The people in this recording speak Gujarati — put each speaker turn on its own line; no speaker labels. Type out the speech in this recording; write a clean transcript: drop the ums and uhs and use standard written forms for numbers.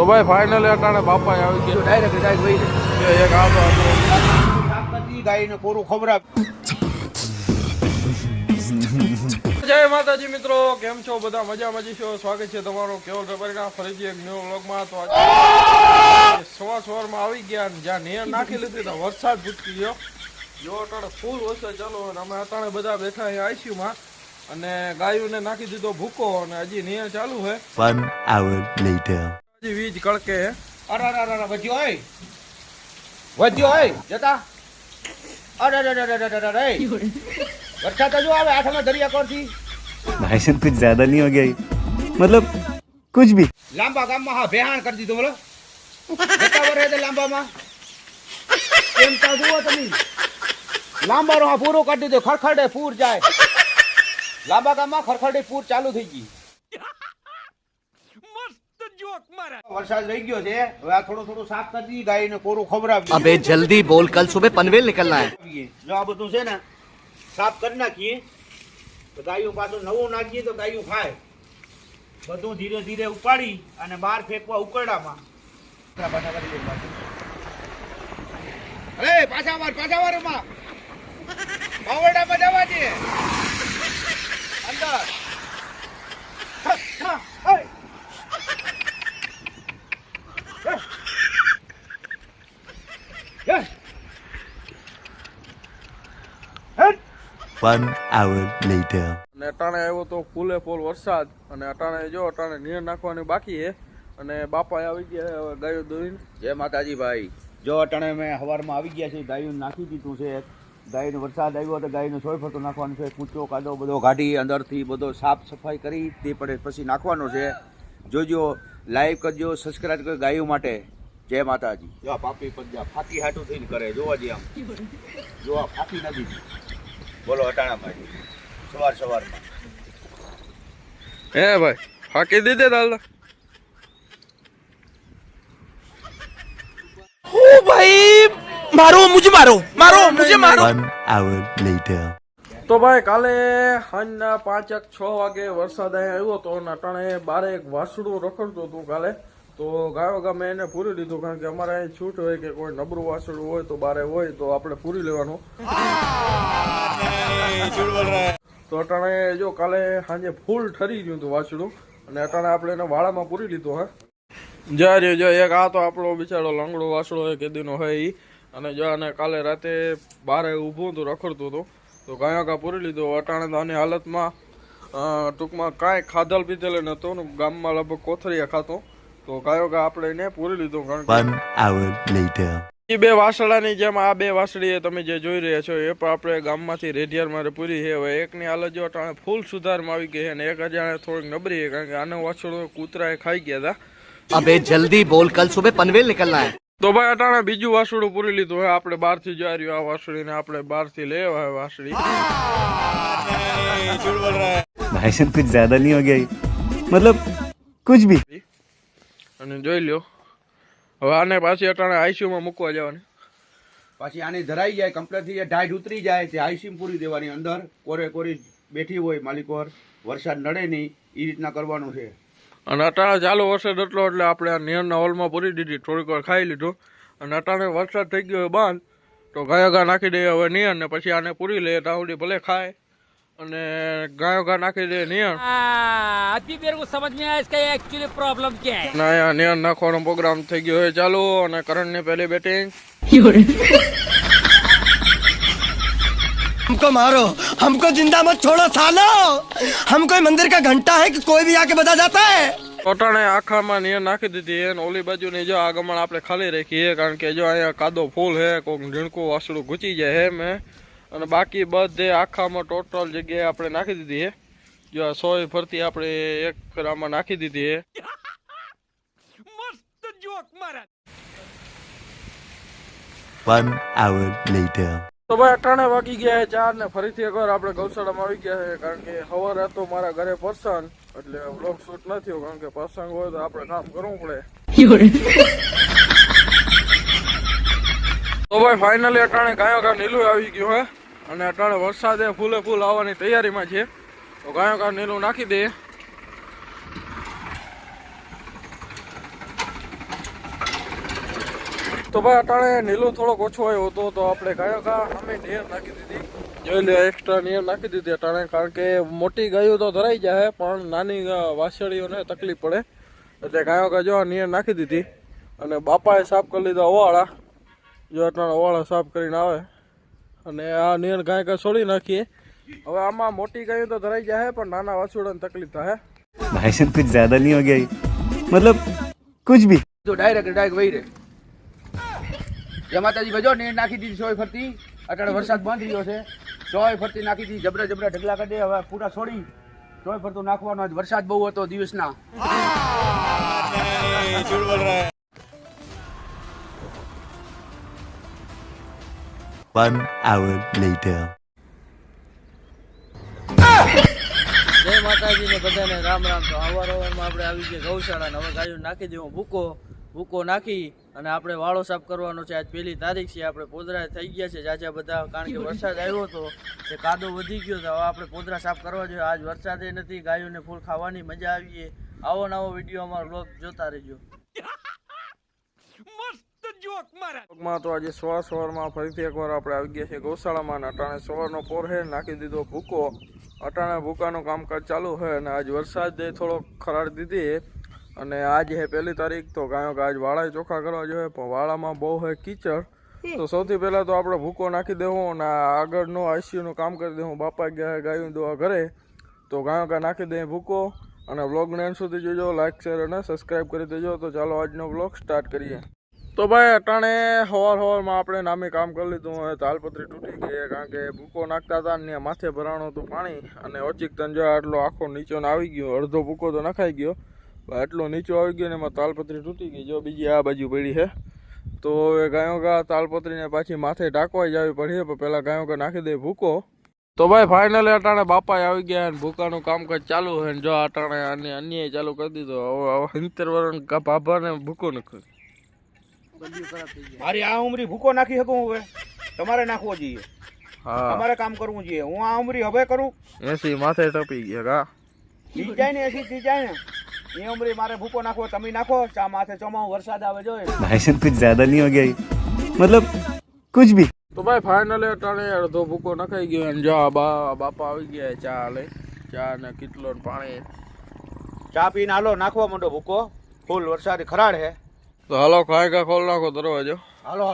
તો ભાઈ ફાઇનલી અટાણે બાપા આવી ગયા
ડાયરેક્ટ વહી
એક આવતો
ગાયને કોરું ખવડાવ.
જય માતાજી મિત્રો, કેમ છો બધા? મજામાં છો? સ્વાગત છે તમારું કેવલ રબારીના ફરીથી એક ન્યૂ વ્લોગમાં. તો આજે સવારમાં આવી ગયા, જ્યાં નેર નાખી લીધી તો વરસાદ ભૂટકી ગયો. જો અટાણે ફૂલ વરસાદ ચાલુ, અને અમે અટાણે બધા બેઠા અહીંયા આઈસીયુમાં, અને ગાયોને નાખી દીધો ભૂકો, અને હજી નેર ચાલુ છે.
1 hour later.
હજી વીજ કડકે હે.
અરે વધ્યો હોય જતા. અરે વરસાદ જો આવે આઠમાં દરિયા કોરથી.
भाई साहब कुछ ज्यादा नहीं हो गया ये? मतलब कुछ भी.
લાંબા ગામમાં હા ભેહાણ કરી દીધું બોલો. જતા વરે તે લાંબામાં કેમ તા જુઓ તમે. લાંબાનો હા પૂરો કરી દીધો, ખરખડે પૂર જાય. લાંબા ગામમાં ખરખડે પૂર ચાલુ થઈ ગઈ. વરસાદ રહી ગયો છે, હવે આ થોડું સાફ કરી દી, ગાયને કોરું ખવડાવી.
अबे जल्दी बोल, कल सुबह पनवेल निकलना है.
જો આ બધું છે ને સાફ કરી નાખીએ તો ગાયું પાછું નવું નાખીએ તો ગાયું ખાય. બધું ધીરે ધીરે ઉપાડી અને બહાર ફેંકવા ઉકરડામાં. અરે પાછા વાર એમાં બાવડામાં જવા દે અંદર.
One hour later.
અને અટાણે આવ્યો તો ફૂલે ફૂલ વરસાદ, અને અટાણે જો અટાણે નીર નાખવાની બાકી છે, અને બાપા આવી ગયા હવે ગાયો દોઈને.
જય માતાજી ભાઈ. જો અટાણે મેં સવારમાં આવી ગયા છે, ગાયું નાખી દીધું છે. ગાયનો વરસાદ આવ્યો તો ગાયનો સોય ફરતો નાખવાનો છે. કૂચો કાદો બધો કાઢી અંદરથી બધો સાફ સફાઈ કરી તે પડે પછી નાખવાનો છે. જોજો, લાઈક કરજો, સબસ્ક્રાઈબ કરજો ગાયો માટે. જય માતાજી. જો આ પાપી પંજા ફાકી હાટું થઈને કરે, જોવા જે આમ જો આ ફાકી નથી. બોલો અટાણામાં સવારમાં
હે ભાઈ ફાકી દીધે દાલ.
One hour later.
તો ભાઈ કાલે સાંજના 5-6 વાગે વરસાદ અહીંયા આવ્યો તો, અને અટાણે બારે એક વાસડું રખડતું હતું કાલે. તો ગાયો ગામે એને પૂરી લીધું, કારણ કે અમારે અહીં છૂટ હોય કે કોઈ નબળું વાસડું હોય તો બારે હોય તો આપણે પૂરી લેવાનું. તો અટાણે જો કાલે સાંજે ફૂલ ઠરી ગયું હતું વાસડું, અને અટાણે આપણે એને વાળામાં પૂરી લીધું. હા જ્યારે જો એક આ તો આપણો બિચારો લંગડો વાસડો હોય કેદીનો હોય એ, અને જો અને કાલે રાતે બારે ઊભું હતું રખડતું હતું, તો ગાયો ગા પૂરી લીધું. અટાણે તો આની હાલતમાં ટૂંકમાં કાંઈ ખાધલ પીધેલ નહોતું, ને ગામમાં લગભગ કોથળિયા ખાતો. તો ગાયો ગા આપણે એને પૂરી લીધું. કારણ કે
1 hour later.
એ બે વાસડાની જેમ આ બે વાસળી તમે જે જોઈ રહ્યા છો, એ પણ આપણે ગામમાંથી રેઢિયારમાં પૂરી છે. હવે એકની હાલત જો અટાણે ફૂલ સુધારમાં આવી ગઈ છે, અને એક હજાર થોડીક નબળી છે, કારણ કે આનો વાસળો કૂતરાએ ખાઈ ગયા હતા.
अबे जल्दी बोल, कल सुबह पनवेल निकलना है.
તો ભાઈ અટાણે બીજું વાસળું પૂરી લીધું હોય. આપણે બહારથી જોઈ રહ્યું આ વાસળીને આપણે બહારથી લેવા વાસળી.
भाई साहब कुछ ज्यादा नहीं हो गया ये? मतलब कुछ भी.
અને જોઈ લ્યો, હવે આને પાછી અટાણે આઈસીયુમાં મૂકવા જવાની.
પાછી આની ધરાઈ જાય કમ્પ્લીટ થઈ જાય, ઢાઢ ઉતરી જાય તે આઈસીમ પૂરી દેવાની. અંદર કોરી બેઠી હોય માલિકો, વરસાદ નડે નહીં એ રીતના કરવાનું છે.
અને અટાણે ચાલુ વરસાદ એટલો એટલે આપણે આ નેરના હોલમાં પૂરી દીધી, થોડીક વાર ખાઈ લીધું. અને અટાણે વરસાદ થઈ ગયો બંધ, તો ગાયો ઘા નાખી દઈએ હવે નિયર, ને પછી આને પૂરી લઈએ. તાવડી ભલે ખાય, અને ગાયો ઘા નાખી દઈએ નિયર.
अभी मेरे को समझ में आया इसका एक्चुअली प्रॉब्लम क्या है.
અને અહીંયા નિયર નાખવાનો પ્રોગ્રામ થઈ ગયો હોય ચાલુ, અને કરણની પહેલી બેટિંગ.
हमको मारो, हमको जिंदा मत छोड़ो सालो. हम कोई मंदिर का घंटा है कि कोई भी आके बजा जाता है.
અટાણે આખામાં નિયર નાખી દીધી, અને ઓલી બાજુની જો આગમણ આપણે ખાલી રાખીએ, કારણ કે જો અહીંયા કાદો ફૂલ છે, કોઈક ઝીણકું વાસળું ઘૂંચી જાય હે મેં. અને બાકી બધે આખામાં ટોટલ જગ્યાએ આપણે નાખી દીધી છે. જો આ સોય ફરતી આપણે એક ફેરામાં નાખી દીધી છે.
मस्त जोक मारा.
1 hour later.
તો ભાઈ અટાણે વાગી ગયા 4 ને ફરીથી એકવાર આપણે ગૌશાળામાં આવી ગયા છે, કારણ કે સવારે હતો મારા ઘરે પ્રસંગ, એટલે વ્લોગ શૂટ ન થયો, કારણ કે પ્રસંગ હોય તો આપણે કામ કરવું પડે. તો ભાઈ ફાઇનલી અટાણે ગાયો ઘા નીલું આવી ગયું હે, અને અટાણે વરસાદે ફૂલે ફૂલ આવવાની તૈયારીમાં છે. તો ગાયો ઘા નીલું નાખી દે. તો ભાઈ અટાણે નીલો થોડોક ઓછો આવ્યો હતો તો આપણે ગાયો ગા અમે નેર નાખી દીધી, જોઈ લે એક્સ્ટ્રા નેર નાખી દીધી અટાણે, કારણ કે મોટી ગાયો તો ધરાઈ જાય પણ નાની વાછડીઓને તકલીફ પડે એટલે ગાયો ગા જો નેર નાખી દીધી. અને બાપાએ સાફ કરી લીધા ઓવાળા, જો અટાણે ઓવાળા સાફ કરીને આવે અને આ નેર ગાય ગા છોડી નાખીએ. હવે આમાં મોટી ગાયો તો ધરાઈ જાય પણ નાના વાછડાને તકલીફ થાય.
भाई साहब कुछ ज्यादा नहीं हो गया ये? मतलब कुछ भी.
તો ડાયરેક્ટ વહી રે જય માતાજી ભજો નેર નાખી દીધી સોય ફરતી. અટાણે વરસાદ બંધ રહ્યો છે, સોય ફરતી નાખી દીધી, જબરા જબરા ઢગલા કરી દે. હવે પૂરા છોડી સોય ફરતું નાખવાનો. આજ વરસાદ બહુ હતો દિવસના.
1 hour later.
જય માતાજી ને બધાને રામ રામ. તો અવારવારમાં આપણે આવી ગયા ગૌશાળા ને હવે ગાયો નાખી દેવું ભૂકો નાખી અને આપણે વાળો સાફ કરવાનો છે. આજ 1 તારીખ છે, આપણે પોદરા થઈ ગયા છે જાજા બધા, કારણ કે વરસાદ આવ્યો હતો તે કાદો વધી ગયો તો હવે આપણે પોદરા સાફ કરવા જોઈએ. આજ વરસાદે નથી, ગાયોને ફૂલ ખાવાની મજા આવી. આવો નવો વિડીયો અમારો બ્લોગ જોતા રહેજો. તો આજે સવારમાં ફરીથી એકવાર આપણે આવી ગયા છે ગૌશાળામાં. અટાણે સવારનો પોર હે, નાખી દીધો ભૂકો. અટાણે ભૂકાનું કામકાજ ચાલુ છે અને આજ વરસાદ થોડો ખરાડ દીધી અને આજ હે 1 તારીખ. તો ગાયો આજ વાળા ચોખ્ખા કરવા જોઈએ પણ વાળામાં બહુ હે કીચડ. તો સૌથી પહેલાં તો આપણે ભૂકો નાખી દેવું અને આગળનો આઈસીયુનું કામ કરી દેવું. બાપા ગયા ગાયું દોવા ઘરે, તો ગાયો નાખી દઈએ ભૂકો. અને બ્લોગને એન્ડ સુધી જોજો, લાઇક શેર અને સબસ્ક્રાઈબ કરી દેજો. તો ચાલો આજનો બ્લોગ સ્ટાર્ટ કરીએ. તો ભાઈ અટાણે સવારમાં આપણે નામે કામ કરી લીધું હોય, તાલપત્રી તૂટી ગઈ કારણ કે ભૂકો નાખતા હતા ને માથે ભરાણું હતું પાણી અને ઓચિક તંજો આટલો આખો નીચો આવી ગયો. અડધો ભૂકો તો નખાઈ ગયો, એટલો નીચો આવી ગયો ને એમાં તાલપત્રી તૂટી ગઈ. જો બીજી આ બાજુ પડી છે, તો હવે ગાયો ગા તાલપત્રીને પાછી માથે ઢાંકવાઈ જવી પડી, પણ પહેલાં ગાયો ગા નાખી દે ભૂકો. તો ભાઈ ફાઇનલી અટાણે બાપા આવી ગયા અને ભૂકાનું કામકાજ ચાલુ છે. જો અટાણે અને અન્યાય ચાલુ કરી દીધો. હવે 70 વર્ષ ભાભાને ભૂકો નાખ્યો.
મારી આ ઉમરી ભૂકો નાખી શકું? હવે તમારે નાખવો જોઈએ, તમારે કામ કરવું જોઈએ. હું આ ઉમરી હવે કરું?
80 માથે ટપી ગયા કા
થઈ જાય ને 80 થઈ જાય ને એ ઉમરી મારે ભૂકો નાખવો. તમે નાખો ચા માથે, ચોમાસું વરસાદ આવે જોઈએ.
भाई साहब कुछ ज्यादा नहीं हो गया ये? मतलब कुछ भी.
તો ભાઈ ફાઇનલી અટાણે અડધો ભૂકો નખાઈ ગયો અને જો બાપા આવી ગયા ચા લઈ, ચા ને કેટલો પાણી.
ચા પીને હાલો નાખવા માંડો ભૂકો. ફૂલ વરસાદ ખરાડ હે.
તો હાલો ખાઈ ખોલ નાખો દરવાજો.
હાલો.